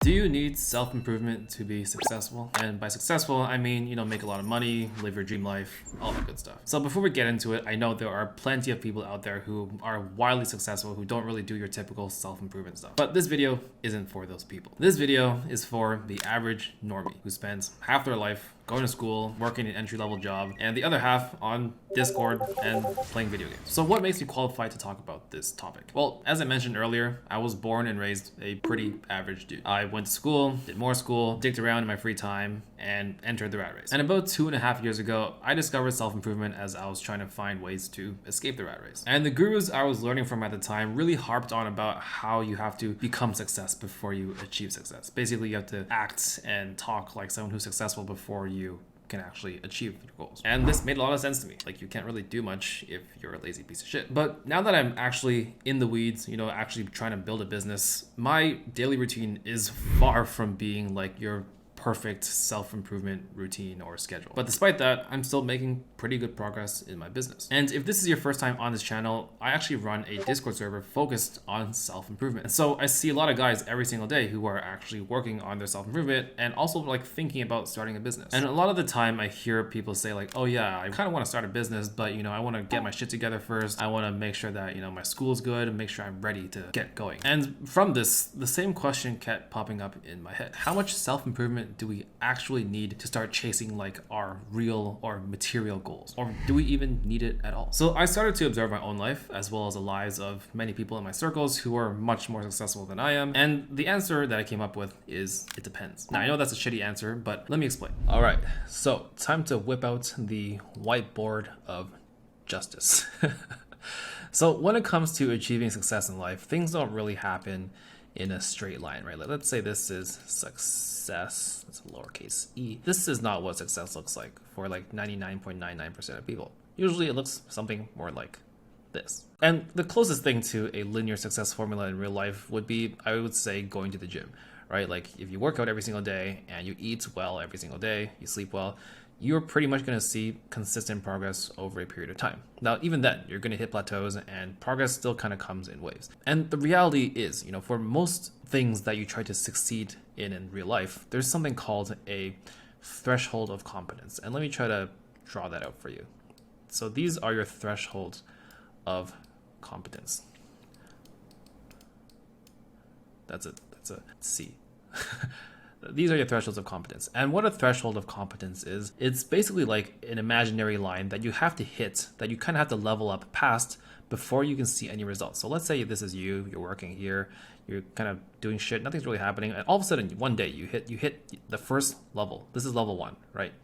Do you need self-improvement to be successful? And by successful, I mean, make a lot of money, live your dream life, all that good stuff. So before we get into it, I know there are plenty of people out there who are wildly successful who don't really do your typical self-improvement stuff. But this video isn't for those people. This video is for the average normie who spends half their life going to school, working an entry-level job, and the other half on Discord and playing video games. So what makes me qualified to talk about this topic? Well, as I mentioned earlier, I was born and raised a pretty average dude. I went to school, did more school, dicked around in my free time, and entered the rat race. And about 2.5 years ago, I discovered self-improvement as I was trying to find ways to escape the rat race. And the gurus I was learning from at the time really harped on about how you have to become success before you achieve success. Basically, you have to act and talk like someone who's successful before you can actually achieve your goals. And this made a lot of sense to me. Like, you can't really do much if you're a lazy piece of shit. But now that I'm actually in the weeds, actually trying to build a business, my daily routine is far from being like your perfect self-improvement routine or schedule. But despite that, I'm still making pretty good progress in my business. And if this is your first time on this channel, I actually run a Discord server focused on self-improvement. And so I see a lot of guys every single day who are actually working on their self-improvement and also like thinking about starting a business. And a lot of the time I hear people say like, oh yeah, I kind of want to start a business, but I want to get my shit together first. I want to make sure that, my school's good and make sure I'm ready to get going. And from this, the same question kept popping up in my head. How much self-improvement do we actually need to start chasing like our real or material goals? Or do we even need it at all? So I started to observe my own life as well as the lives of many people in my circles who are much more successful than I am. And the answer that I came up with is it depends. Now I know that's a shitty answer, but let me explain. All right, so time to whip out the whiteboard of justice. So when it comes to achieving success in life, things don't really happen in a straight line, right? Like, let's say this is success, it's a lowercase e. This is not what success looks like for like 99.99% of people. Usually it looks something more like this. And the closest thing to a linear success formula in real life would be, I would say, going to the gym, right? Like, if you work out every single day and you eat well every single day, you sleep well, you're pretty much going to see consistent progress over a period of time. Now, even then, you're going to hit plateaus and progress still kind of comes in waves. And the reality is, for most things that you try to succeed in real life, there's something called a threshold of competence. And let me try to draw that out for you. So these are your thresholds of competence. That's a C. These are your thresholds of competence. And what a threshold of competence is, it's basically like an imaginary line that you have to hit, that you kind of have to level up past before you can see any results. So let's say this is you're working here, you're kind of doing shit, nothing's really happening, and all of a sudden one day you hit the first level. This is level 1, right?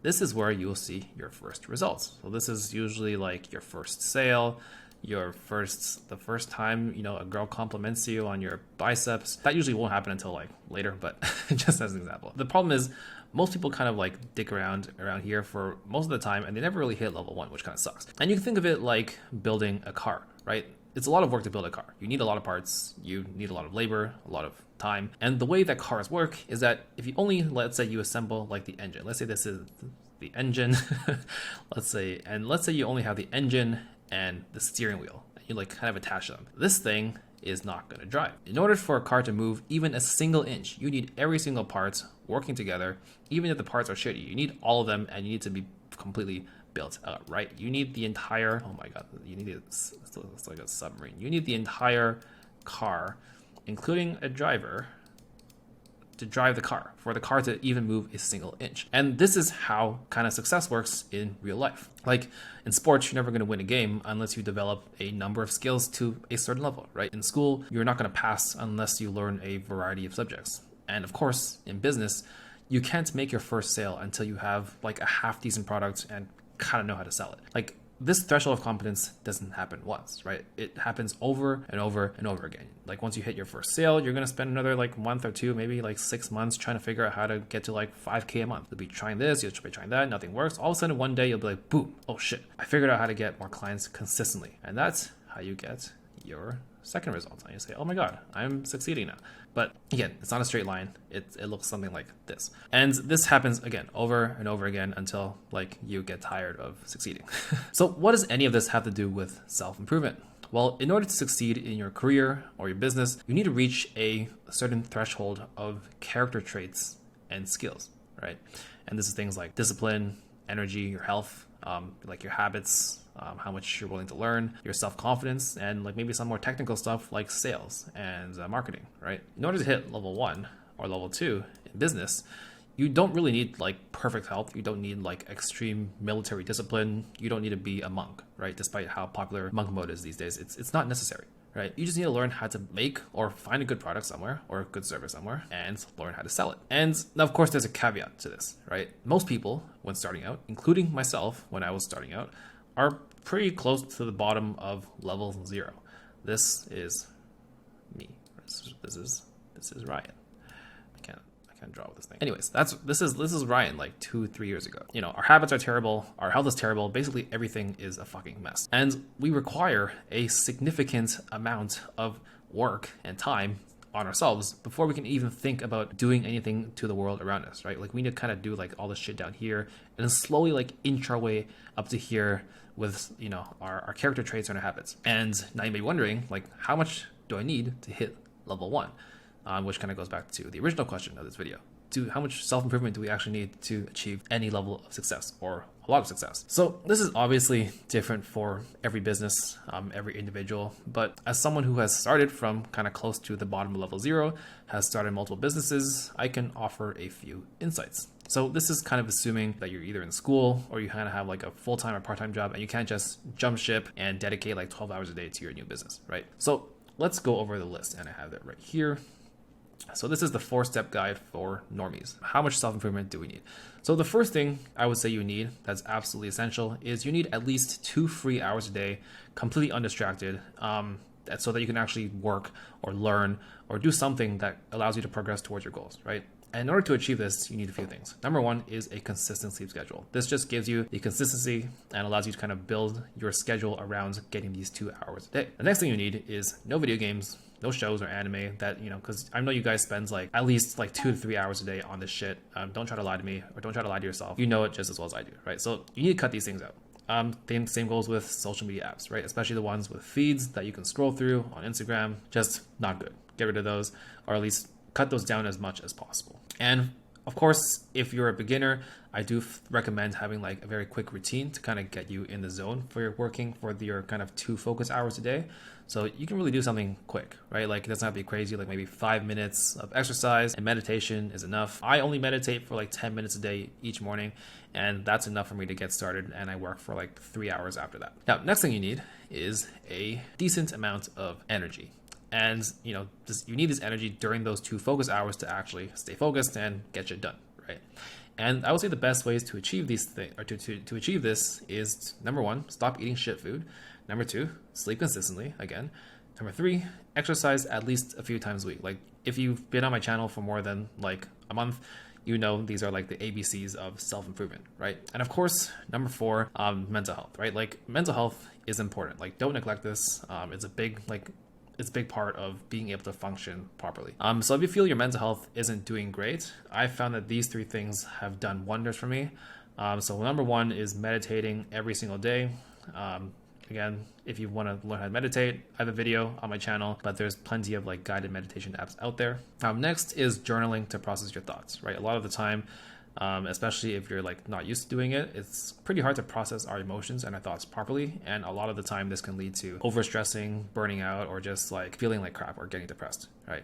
This is where you'll see your first results. So this is usually like your first sale, the first time a girl compliments you on your biceps. That usually won't happen until like later, but just as an example. The problem is most people kind of like dick around here for most of the time and they never really hit level 1, which kind of sucks. And you can think of it like building a car, right? It's a lot of work to build a car. You need a lot of parts, you need a lot of labor, a lot of time. And the way that cars work is that if you only, let's say you assemble like the engine, let's say this is the engine, let's say you only have the engine and the steering wheel, and you like kind of attach them. This thing is not going to drive. In order for a car to move even a single inch, you need every single part working together. Even if the parts are shitty, you need all of them and you need to be completely built out, right? You need the entire, oh my God, it's like a submarine. You need the entire car, including a driver, to drive the car, for the car to even move a single inch. And this is how kind of success works in real life. Like in sports, you're never going to win a game unless you develop a number of skills to a certain level, right? In school, you're not going to pass unless you learn a variety of subjects. And of course, in business, you can't make your first sale until you have like a half decent product and kind of know how to sell it. Like, this threshold of competence doesn't happen once, right? It happens over and over and over again. Like, once you hit your first sale, you're going to spend another like month or two, maybe like 6 months trying to figure out how to get to like 5K a month. You'll be trying this, you'll be trying that, nothing works. All of a sudden one day you'll be like, boom, oh shit, I figured out how to get more clients consistently. And that's how you get your second result. And you say, oh my God, I'm succeeding now. But again, it's not a straight line. It looks something like this. And this happens again, over and over again until like you get tired of succeeding. So what does any of this have to do with self-improvement? Well, in order to succeed in your career or your business, you need to reach a certain threshold of character traits and skills, right? And this is things like discipline, energy, your health, like your habits, how much you're willing to learn, your self-confidence, and like maybe some more technical stuff like sales and marketing, right? In order to hit level 1 or level 2 in business, you don't really need like perfect health. You don't need like extreme military discipline. You don't need to be a monk, right? Despite how popular monk mode is these days, it's not necessary, right? You just need to learn how to make or find a good product somewhere or a good service somewhere and learn how to sell it. And now, of course, there's a caveat to this, right? Most people, when starting out, including myself when I was starting out, are pretty close to the bottom of level 0. This is me. This is Ryan. I can't draw with this thing. Anyways, this is Ryan like 2-3 years ago. You know, our habits are terrible, our health is terrible, basically everything is a fucking mess. And we require a significant amount of work and time on ourselves before we can even think about doing anything to the world around us, right? Like we need to kind of do like all this shit down here and then slowly like inch our way up to here with, you know, our character traits and our habits. And now you may be wondering, like, how much do I need to hit level 1? Which kind of goes back to the original question of this video. How much self-improvement do we actually need to achieve any level of success or a lot of success? So this is obviously different for every business, every individual, but as someone who has started from kind of close to the bottom of level 0, has started multiple businesses, I can offer a few insights. So this is kind of assuming that you're either in school or you kind of have like a full-time or part-time job and you can't just jump ship and dedicate like 12 hours a day to your new business, right? So let's go over the list, and I have it right here. So this is the 4-step guide for normies. How much self-improvement do we need? So the first thing I would say you need that's absolutely essential is you need at least 2 free hours a day, completely undistracted, so that you can actually work or learn or do something that allows you to progress towards your goals, right? And in order to achieve this, you need a few things. Number 1 is a consistent sleep schedule. This just gives you the consistency and allows you to kind of build your schedule around getting these 2 hours a day. The next thing you need is no video games, no shows or anime that, you know, because I know you guys spend like at least like 2 to 3 hours a day on this shit. Don't try to lie to me or don't try to lie to yourself. You know it just as well as I do, right? So you need to cut these things out. Same goes with social media apps, right? Especially the ones with feeds that you can scroll through on Instagram. Just not good. Get rid of those, or at least cut those down as much as possible. And of course, if you're a beginner, I do recommend having like a very quick routine to kind of get you in the zone for your working for your kind of 2 focus hours a day. So you can really do something quick, right? Like it doesn't have to be crazy, like maybe 5 minutes of exercise and meditation is enough. I only meditate for like 10 minutes a day each morning, and that's enough for me to get started, and I work for like 3 hours after that. Now, next thing you need is a decent amount of energy. And you know, you need this energy during those 2 focus hours to actually stay focused and get shit done, right? And I would say the best ways to achieve these things, or to achieve this, is number 1, stop eating shit food. Number 2, sleep consistently again. Number 3, exercise at least a few times a week. Like if you've been on my channel for more than like a month, you know these are like the ABCs of self-improvement, right? And of course, number 4, mental health, right? Like mental health is important. Like don't neglect this. It's a big part of being able to function properly. So if you feel your mental health isn't doing great, I found that these 3 things have done wonders for me. So number 1 is meditating every single day. Again, if you want to learn how to meditate, I have a video on my channel, but there's plenty of like guided meditation apps out there. Next is journaling to process your thoughts, right? A lot of the time, especially if you're like not used to doing it, it's pretty hard to process our emotions and our thoughts properly. And a lot of the time this can lead to overstressing, burning out, or just like feeling like crap or getting depressed, right?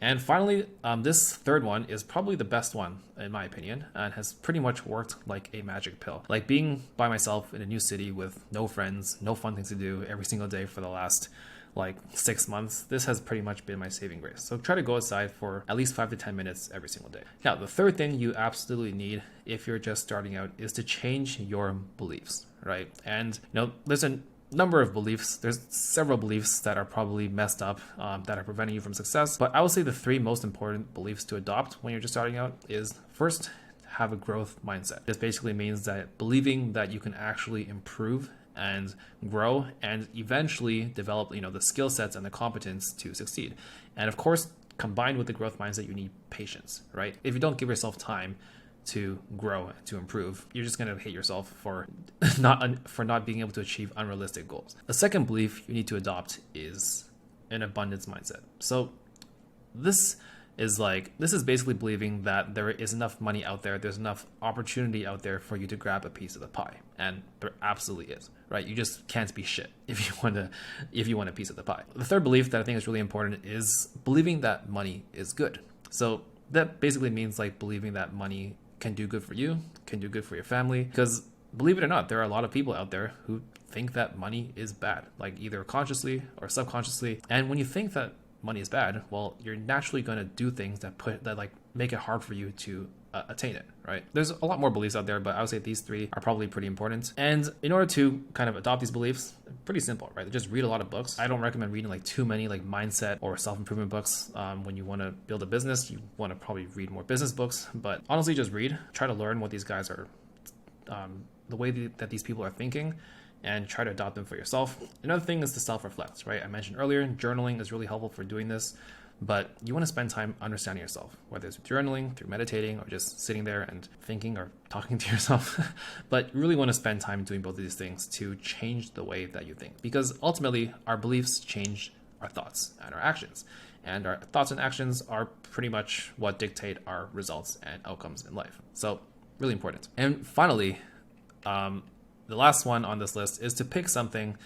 And finally, this third one is probably the best one in my opinion, and has pretty much worked like a magic pill. Like being by myself in a new city with no friends, no fun things to do every single day for the last like 6 months, this has pretty much been my saving grace. So try to go outside for at least 5 to 10 minutes every single day. Now, the third thing you absolutely need if you're just starting out is to change your beliefs, right? And you know, there's a number of beliefs. There's several beliefs that are probably messed up that are preventing you from success. But I would say the 3 most important beliefs to adopt when you're just starting out is first, have a growth mindset. This basically means that believing that you can actually improve and grow and eventually develop, you know, the skill sets and the competence to succeed. And of course, combined with the growth mindset, you need patience, right? If you don't give yourself time to grow, to improve. You're just gonna hate yourself for not being able to achieve unrealistic goals. The second belief you need to adopt is an abundance mindset. So this is basically believing that there is enough money out there, there's enough opportunity out there for you to grab a piece of the pie, and there absolutely is, right? You just can't be shit if you want a piece of the pie. The third belief that I think is really important is believing that money is good. So that basically means like believing that money can do good for you, can do good for your family, because believe it or not, there are a lot of people out there who think that money is bad, like either consciously or subconsciously. And when you think that money is bad, well, you're naturally going to do things that make it hard for you to attain it, right? There's a lot more beliefs out there, but I would say these three are probably pretty important. And in order to kind of adopt these beliefs, pretty simple, right? Just read a lot of books. I don't recommend reading like too many like mindset or self-improvement books. When you want to build a business, you want to probably read more business books, but honestly, just read, try to learn what these guys are, the way that these people are thinking, and try to adopt them for yourself. Another thing is to self-reflect, right? I mentioned earlier, journaling is really helpful for doing this, but you want to spend time understanding yourself, whether it's journaling, through meditating, or just sitting there and thinking or talking to yourself. But you really want to spend time doing both of these things to change the way that you think, because ultimately our beliefs change our thoughts and our actions. And our thoughts and actions are pretty much what dictate our results and outcomes in life. So really important. And finally, the last one on this list is to pick something,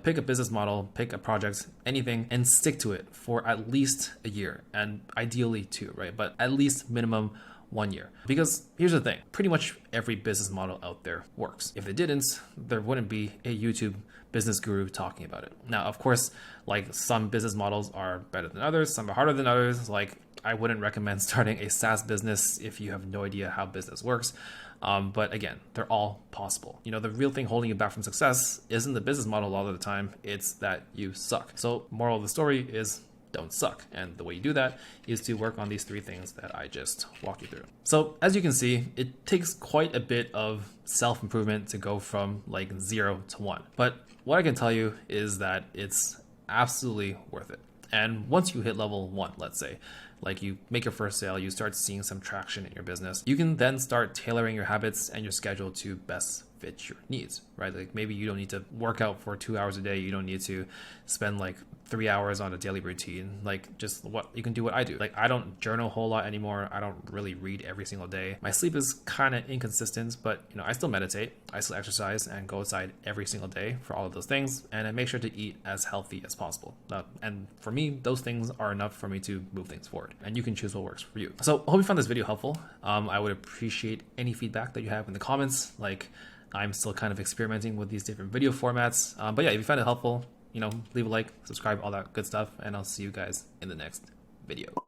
pick a business model, pick a project, anything, and stick to it for at least a year, and ideally 2, right? But at least minimum 1 year. Because here's the thing, pretty much every business model out there works. If it didn't, there wouldn't be a YouTube business guru talking about it. Now, of course, like some business models are better than others, some are harder than others. Like I wouldn't recommend starting a SaaS business if you have no idea how business works. But again, they're all possible. The real thing holding you back from success isn't the business model a lot of the time, it's that you suck. So moral of the story is don't suck. And the way you do that is to work on these 3 things that I just walked you through. So as you can see, it takes quite a bit of self-improvement to go from like 0 to 1. But what I can tell you is that it's absolutely worth it. And once you hit level 1, let's say, like you make your first sale, you start seeing some traction in your business, you can then start tailoring your habits and your schedule to best fit your needs, right? Like maybe you don't need to work out for 2 hours a day. You don't need to spend like 3 hours on a daily routine. Like just what you can do what I do. Like I don't journal a whole lot anymore. I don't really read every single day. My sleep is kind of inconsistent, but I still meditate, I still exercise and go outside every single day for all of those things. And I make sure to eat as healthy as possible. And for me, those things are enough for me to move things forward, and you can choose what works for you. So I hope you found this video helpful. I would appreciate any feedback that you have in the comments. Like I'm still kind of experimenting with these different video formats. But yeah, if you found it helpful, leave a like, subscribe, all that good stuff, and I'll see you guys in the next video.